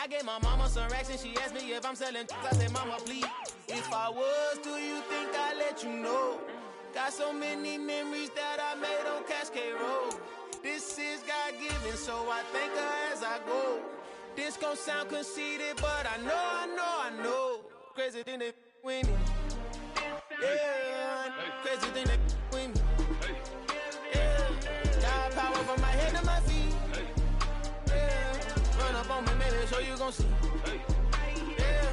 I gave my mama some racks and she asked me if I'm selling. I said, mama, please. If I was, do you think I'd let you know? Got so many memories that I made on Cascade Road. This is God-given, so I thank her as I go. This gon' sound conceited, but I know. Crazy thing that with me. Yeah, crazy thing that with me. Yeah, got power from my head to my feet. Yeah, run up on me, maybe so you gon' see. Yeah.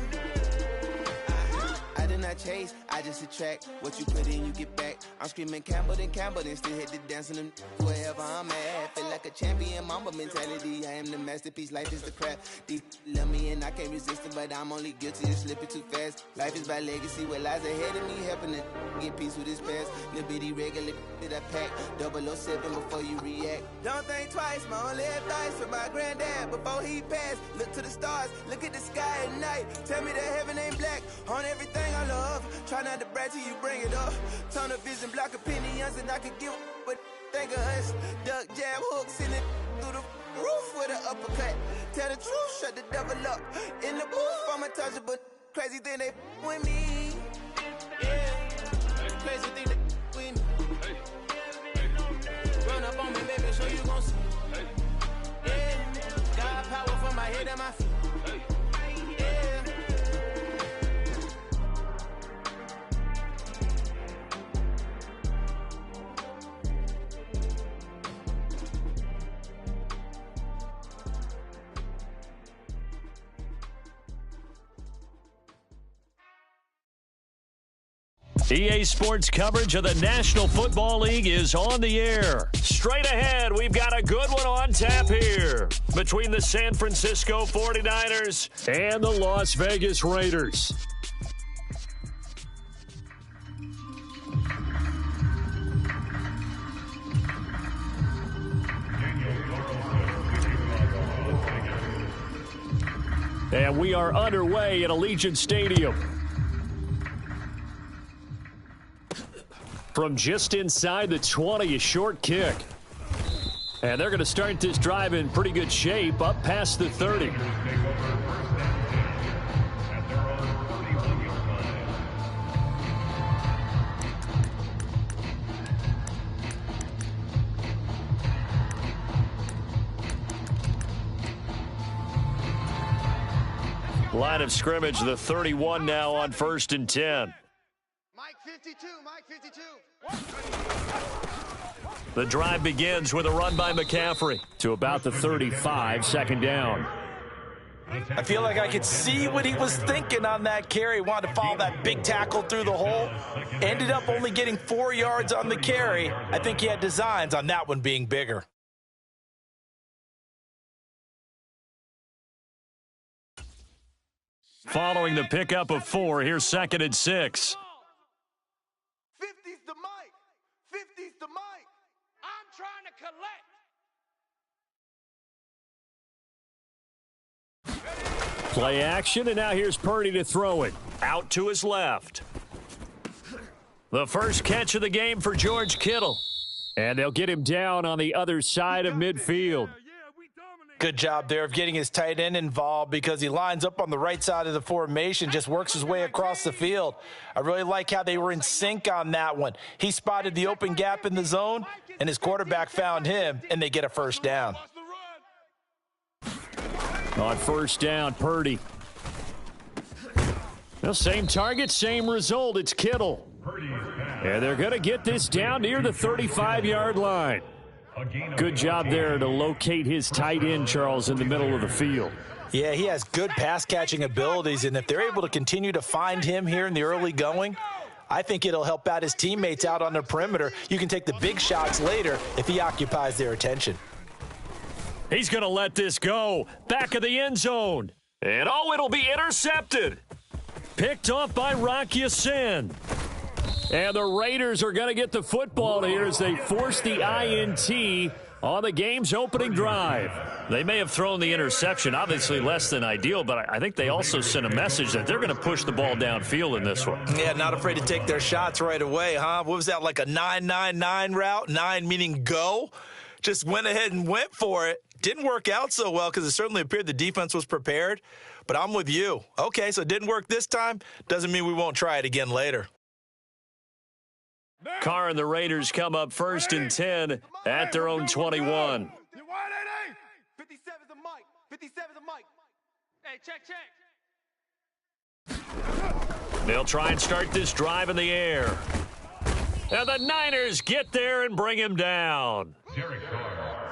I did not chase, I just attract. What you put in, you get back. I'm screaming Campbell, then still hit the dancing them wherever I'm at. Feel like a champion, mamba mentality. I am the masterpiece, life is the crap. Deep love me and I can't resist it, but I'm only guilty of slipping too fast. Life is by legacy, what lies ahead of me, helping to get peace with this past. Little bitty regular that I pack, 007 before you react. Don't think twice, my only advice for my granddad before he passed. Look to the stars, look at the sky at night. Tell me that heaven ain't black on everything I love. Try not to brag till you bring it up. Tunnel vision, block opinions, and I can give but think of us. Duck, jab, hooks in it through the roof with an uppercut. Tell the truth, shut the devil up. In the booth, I'm untouchable. Crazy thing they with me. Yeah, crazy thing they with me. Run up on me, baby, so you gon' see. Yeah, got power from my head and my feet. EA Sports coverage of the National Football League is on the air. Straight ahead, we've got a good one on tap here between the San Francisco 49ers and the Las Vegas Raiders. And we are underway at Allegiant Stadium. From just inside the 20, a short kick. And they're going to start this drive in pretty good shape, up past the 30. Line of scrimmage, the 31 now on 1st and 10. Mike 52, Mike 52. The drive begins with a run by McCaffrey to about the 35, second down. I feel like I could see what he was thinking on that carry. Wanted to follow that big tackle through the hole. Ended up only getting 4 yards on the carry. I think he had designs on that one being bigger. Following the pickup of 4, here's 2nd and 6. 50's the mic. 50's the mic. I'm trying to collect. Play action, and now here's Purdy to throw it. Out to his left. The first catch of the game for George Kittle. And they'll get him down on the other side of midfield. Good job there of getting his tight end involved because he lines up on the right side of the formation, just works his way across the field. I really like how they were in sync on that one. He spotted the open gap in the zone, and his quarterback found him, and they get a first down. On first down, Purdy. Well, same target, same result. It's Kittle. And they're going to get this down near the 35-yard line. Good job there to locate his tight end, Charles, in the middle of the field. Yeah, he has good pass-catching abilities, and if they're able to continue to find him here in the early going, I think it'll help out his teammates out on the perimeter. You can take the big shots later if he occupies their attention. He's going to let this go. Back of the end zone. And, oh, it'll be intercepted. Picked off by Rock Ya-Sin. And the Raiders are going to get the football here as they force the INT on the game's opening drive. They may have thrown the interception, obviously less than ideal, but I think they also sent a message that they're going to push the ball downfield in this one. Yeah, not afraid to take their shots right away, huh? What was that, like a 9-9-9 route? 9 meaning go? Just went ahead and went for it. Didn't work out so well because it certainly appeared the defense was prepared, but I'm with you. Okay, so it didn't work this time. Doesn't mean we won't try it again later. Carr and the Raiders come up 1st and 10 at their own 21. 57's the mic. 57's the mic. Hey, check. They'll try and start this drive in the air. And the Niners get there and bring him down.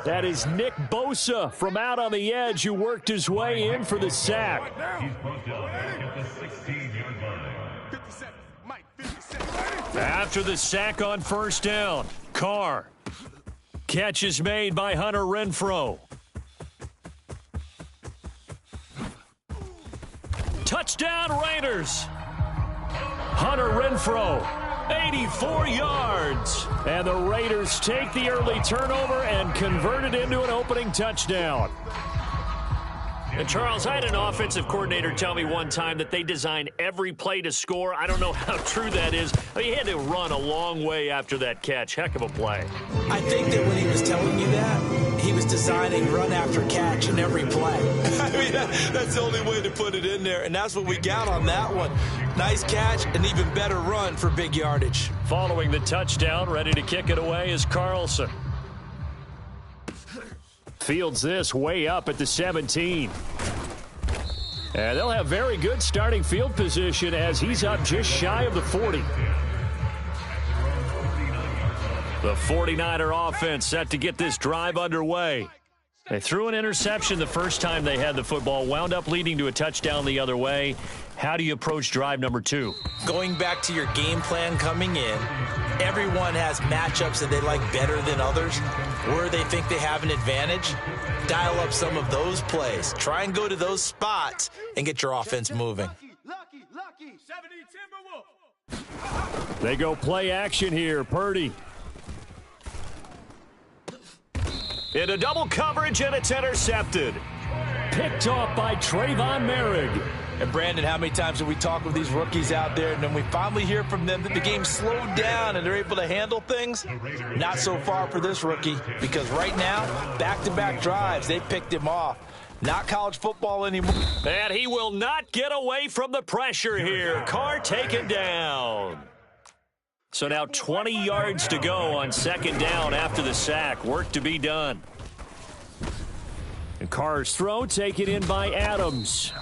That is Nick Bosa from out on the edge who worked his way in for the sack. After the sack on 1st down, Carr. Catch is made by Hunter Renfrow. Touchdown Raiders. Hunter Renfrow, 84 yards. And the Raiders take the early turnover and convert it into an opening touchdown. And Charles, I had an offensive coordinator tell me one time that they design every play to score. I don't know how true that is. I mean, he had to run a long way after that catch. Heck of a play. I think that when he was telling you that, he was designing run after catch in every play. I mean, that's the only way to put it in there, and that's what we got on that one. Nice catch, an even better run for big yardage. Following the touchdown, ready to kick it away is Carlson. Fields this way up at the 17. And they'll have very good starting field position as he's up just shy of the 40. The 49er offense set to get this drive underway. They threw an interception the first time they had the football, wound up leading to a touchdown the other way. How do you approach drive number 2? Going back to your game plan coming in, everyone has matchups that they like better than others, where they think they have an advantage. Dial up some of those plays. Try and go to those spots and get your offense moving. Lucky. 70 They go play action here. Purdy. Into double coverage, and it's intercepted. Picked off by Trayvon Merrick. And Brandon, how many times have we talked with these rookies out there, and then we finally hear from them that the game slowed down and they're able to handle things? Not so far for this rookie, because right now, back-to-back drives, they picked him off. Not college football anymore. And he will not get away from the pressure here. Carr taken down. So now 20 yards to go on 2nd down after the sack. Work to be done. And Carr's throw taken in by Adams.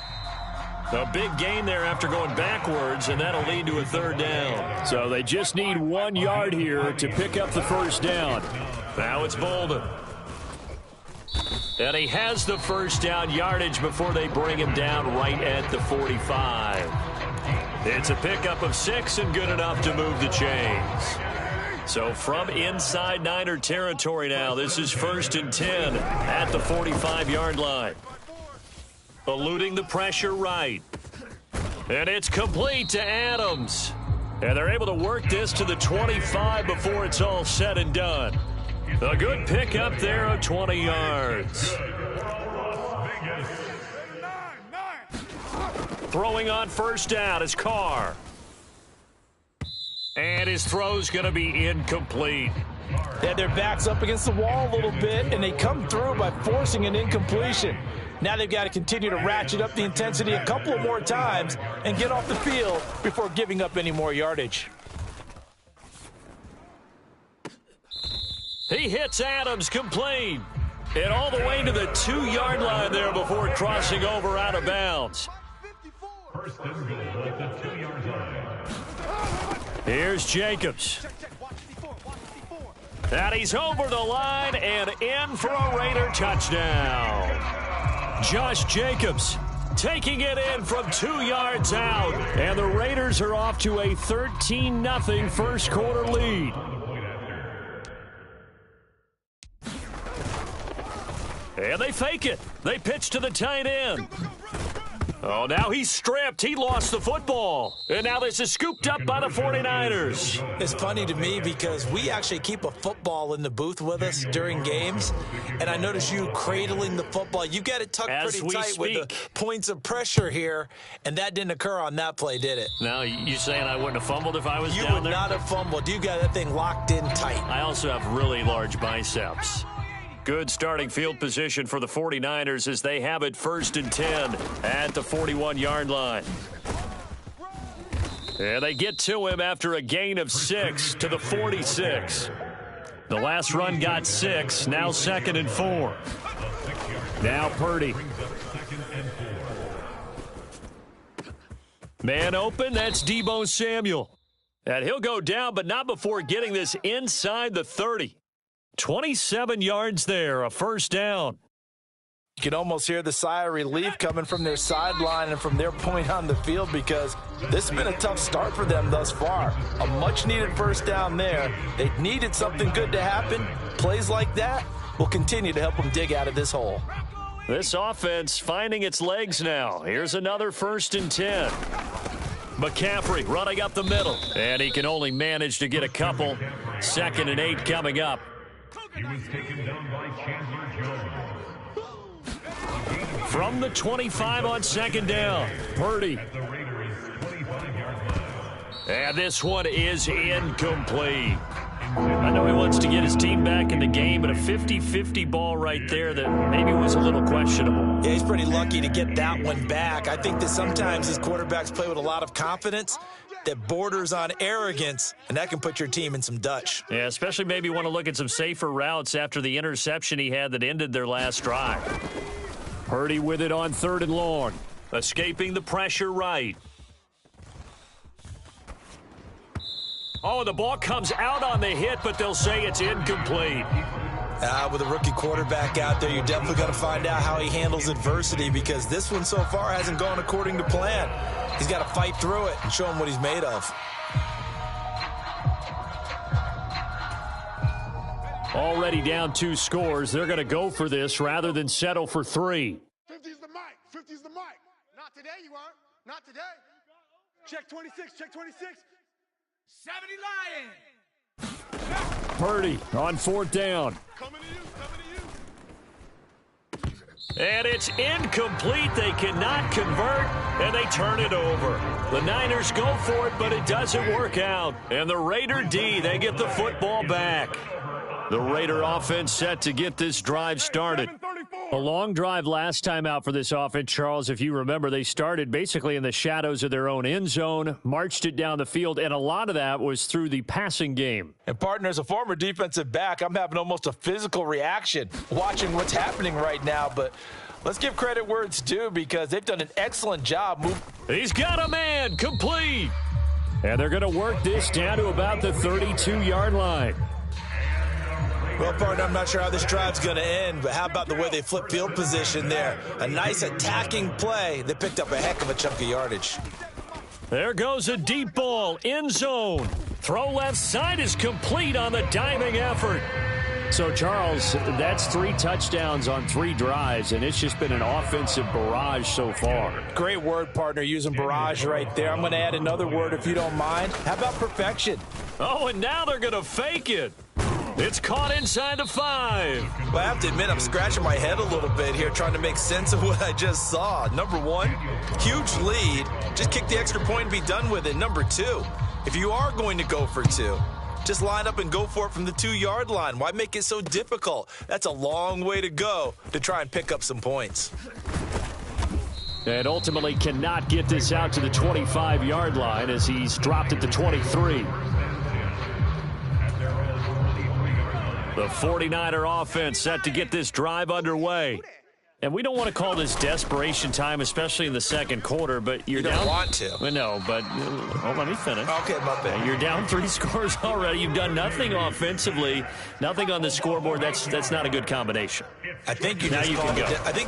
A big gain there after going backwards, and that'll lead to a 3rd down. So they just need 1 yard here to pick up the 1st down. Now it's Bolden. And he has the 1st down yardage before they bring him down right at the 45. It's a pickup of 6 and good enough to move the chains. So from inside Niner territory now, this is 1st and 10 at the 45-yard line. Eluding the pressure right. And it's complete to Adams. And they're able to work this to the 25 before it's all said and done. A good pickup there of 20 yards. Throwing on 1st down is Carr. And his throw's going to be incomplete. They had their backs up against the wall a little bit, and they come through by forcing an incompletion. Now they've got to continue to ratchet up the intensity a couple of more times and get off the field before giving up any more yardage. He hits Adams complete. And all the way to the 2-yard line there before crossing over out of bounds. 1st and goal at the 2-yard line. Here's Jacobs. And he's over the line and in for a Raider touchdown. Josh Jacobs taking it in from 2 yards out. And the Raiders are off to a 13-0 first quarter lead. And they fake it. They pitch to the tight end. Oh, now he's stripped. He lost the football. And now this is scooped up by the 49ers. It's funny to me because we actually keep a football in the booth with us during games. And I notice you cradling the football. You got it tucked pretty tight with the points of pressure here. And that didn't occur on that play, did it? Now, you saying I wouldn't have fumbled if I was down there? You would not have fumbled. You got that thing locked in tight. I also have really large biceps. Good starting field position for the 49ers as they have it 1st and 10 at the 41-yard line. And they get to him after a gain of 6 to the 46. The last run got 6, now 2nd and 4. Now Purdy. Man open, that's Deebo Samuel. And he'll go down, but not before getting this inside the 30. 27 yards there, a 1st down. You can almost hear the sigh of relief coming from their sideline and from their point on the field because this has been a tough start for them thus far. A much-needed 1st down there. They needed something good to happen. Plays like that will continue to help them dig out of this hole. This offense finding its legs now. Here's another 1st and 10. McCaffrey running up the middle, and he can only manage to get a couple. 2nd and 8 coming up. He was taken down by Chandler Jones. From the 25 on 2nd down, Purdy. And this one is incomplete. I know he wants to get his team back in the game, but a 50-50 ball right there that maybe was a little questionable. Yeah, he's pretty lucky to get that one back. I think that sometimes these quarterbacks play with a lot of confidence that borders on arrogance, and that can put your team in some Dutch. Yeah, especially maybe want to look at some safer routes after the interception he had that ended their last drive. Purdy with it on 3rd and long. Escaping the pressure right. Oh, the ball comes out on the hit, but they'll say it's incomplete. With a rookie quarterback out there, you're definitely going to find out how he handles adversity because this one so far hasn't gone according to plan. He's got to fight through it and show him what he's made of. Already down 2 scores. They're going to go for this rather than settle for 3. 50's the mic. 50's the mic. Not today, you aren't. Not today. Check 26. Check 26. 70 Lions. Purdy on 4th down. Coming to you. Coming to you. And it's incomplete. They cannot convert, and they turn it over. The Niners go for it, but it doesn't work out. And the Raider D, they get the football back. The Raider offense set to get this drive started. A long drive last time out for this offense, Charles. If you remember, they started basically in the shadows of their own end zone, marched it down the field, and a lot of that was through the passing game. And, partner, as a former defensive back, I'm having almost a physical reaction watching what's happening right now. But let's give credit where it's due because they've done an excellent job. He's got a man, complete. And they're going to work this down to about the 32-yard line. Well, partner, I'm not sure how this drive's going to end, but how about the way they flip field position there? A nice attacking play that picked up a heck of a chunk of yardage. There goes a deep ball, end zone. Throw left side is complete on the diving effort. So, Charles, that's 3 touchdowns on 3 drives, and it's just been an offensive barrage so far. Great word, partner, using barrage right there. I'm going to add another word if you don't mind. How about perfection? Oh, and now they're going to fake it. It's caught inside the 5. Well, I have to admit, I'm scratching my head a little bit here trying to make sense of what I just saw. Number 1, huge lead. Just kick the extra point and be done with it. Number 2, if you are going to go for 2, just line up and go for it from the 2-yard line. Why make it so difficult? That's a long way to go to try and pick up some points. And ultimately cannot get this out to the 25-yard line as he's dropped at the 23. The 49er offense set to get this drive underway. And we don't want to call this desperation time, especially in the second quarter, but you're down. You don't want to. No, but let me finish. Okay, my bad. You're down 3 scores already. You've done nothing offensively, nothing on the scoreboard. That's not a good combination. I think you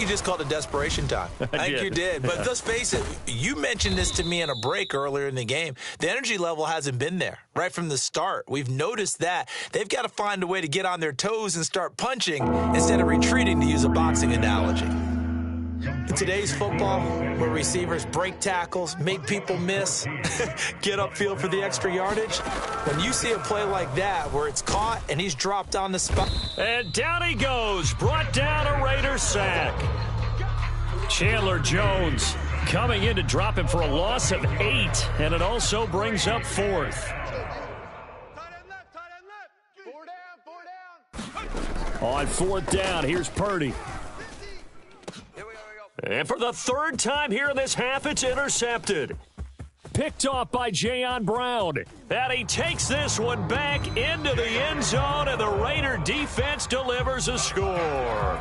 just called it desperation time. I think you did. But let's face it, you mentioned this to me in a break earlier in the game. The energy level hasn't been there right from the start. We've noticed that. They've got to find a way to get on their toes and start punching instead of retreating, to use a boxing analogy. In today's football, where receivers break tackles, make people miss, get upfield for the extra yardage, when you see a play like that where it's caught and he's dropped on the spot. And down he goes, brought down a Raider sack. Chandler Jones coming in to drop him for a loss of 8, and it also brings up 4th. Tight end left. 4 down. 4 down. On fourth down, here's Purdy. And for the third time here in this half, it's intercepted. Picked off by Jayon Brown. And he takes this one back into the end zone, and the Raider defense delivers a score.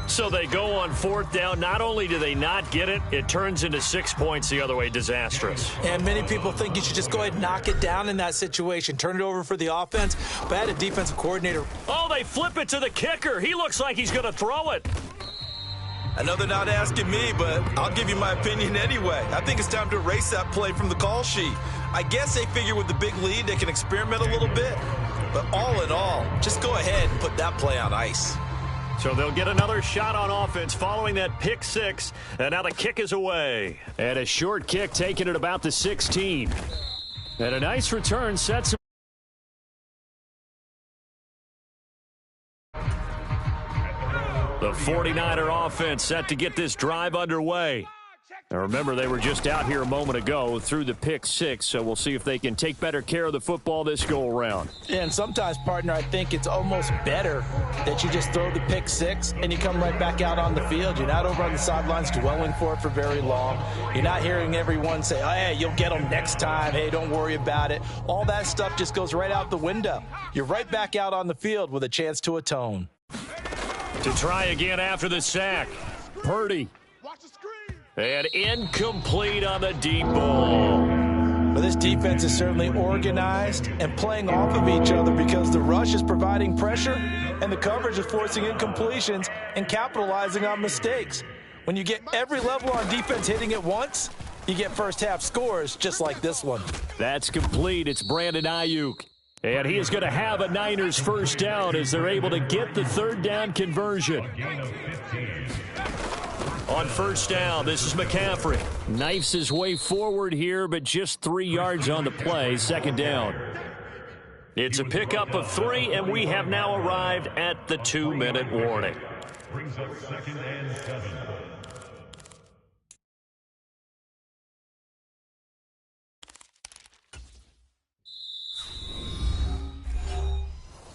So they go on fourth down. Not only do they not get it, it turns into 6 points the other way. Disastrous. And many people think you should just go ahead and knock it down in that situation. Turn it over for the offense. But I had a defensive coordinator. Oh, they flip it to the kicker. He looks like he's going to throw it. I know they're not asking me, but I'll give you my opinion anyway. I think it's time to erase that play from the call sheet. I guess they figure with the big lead they can experiment a little bit. But all in all, just go ahead and put that play on ice. So they'll get another shot on offense following that pick six. And now the kick is away. And a short kick taken at about the 16. And a nice return sets him. The 49er offense set to get this drive underway. Now remember, they were just out here a moment ago through the pick six, so we'll see if they can take better care of the football this go-around. And sometimes, partner, I think it's almost better that you just throw the pick six and you come right back out on the field. You're not over on the sidelines dwelling for it for very long. You're not hearing everyone say, oh, hey, you'll get them next time. Hey, don't worry about it. All that stuff just goes right out the window. You're right back out on the field with a chance to atone. To try again after the sack. Purdy. And incomplete on the deep ball. Well, this defense is certainly organized and playing off of each other because the rush is providing pressure and the coverage is forcing incompletions and capitalizing on mistakes. When you get every level on defense hitting at once, you get first half scores just like this one. That's complete. It's Brandon Ayuk. And he is going to have a Niners first down as they're able to get the third down conversion. On first down, this is McCaffrey. Knifes his way forward here, but just 3 yards on the play. Second down. It's a pickup of 3, and we have now arrived at the 2-minute warning. Brings up 2nd and 7.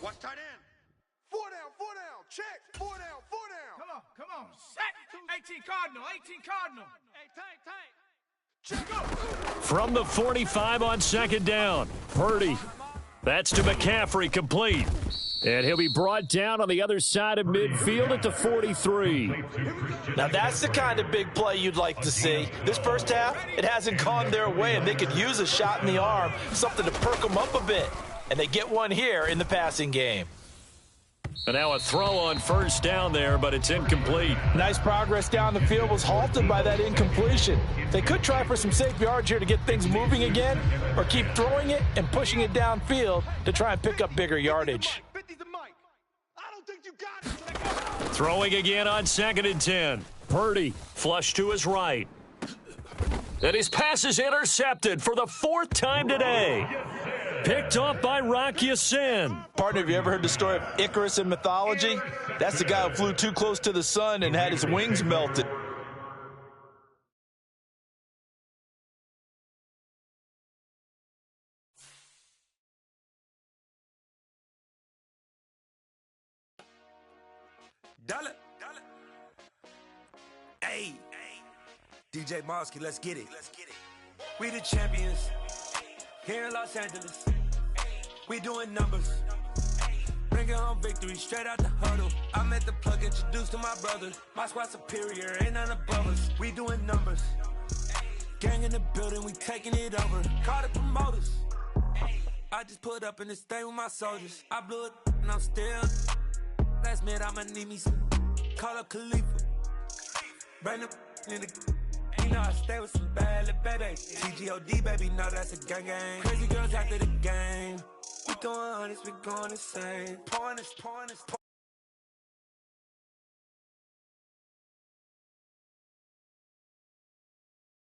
Watch tight end. 4 down, check. 4 down. Come on. Set. 18 Cardinal. Hey, tank. Check up. From the 45 on second down, Purdy. That's to McCaffrey, complete. And he'll be brought down on the other side of midfield at the 43. Now that's the kind of big play you'd like to see. This first half, it hasn't gone their way, and they could use a shot in the arm, something to perk them up a bit. And they get one here in the passing game. And now a throw on first down there, but it's incomplete. Nice progress down the field was halted by that incompletion. They could try for some safe yards here to get things moving again, or keep throwing it and pushing it downfield to try and pick up bigger yardage. Throwing again on 2nd and 10. Purdy, flush to his right. And his pass is intercepted for the 4th time today. Picked off by Rocky Sin. Partner, have you ever heard the story of Icarus in mythology? That's the guy who flew too close to the sun and had his wings melted. Dollar. Hey, DJ Mosky, let's get it. We the champions here in Los Angeles. We doing numbers. Bringing home victory straight out the huddle. I'm at the plug, introduced to my brothers. My squad superior, ain't none above us. We doing numbers. Gang in the building, we taking it over. Call the promoters. I just put up in this thing with my soldiers. I blew it and I'm still. Last minute, I'ma need me some. Call up Khalifa. Bring them in the. You know I stay with some bad little babies. TGOD, baby, know that's a gang. Crazy girls after the game. We throwing hundreds, we going insane. Pouring this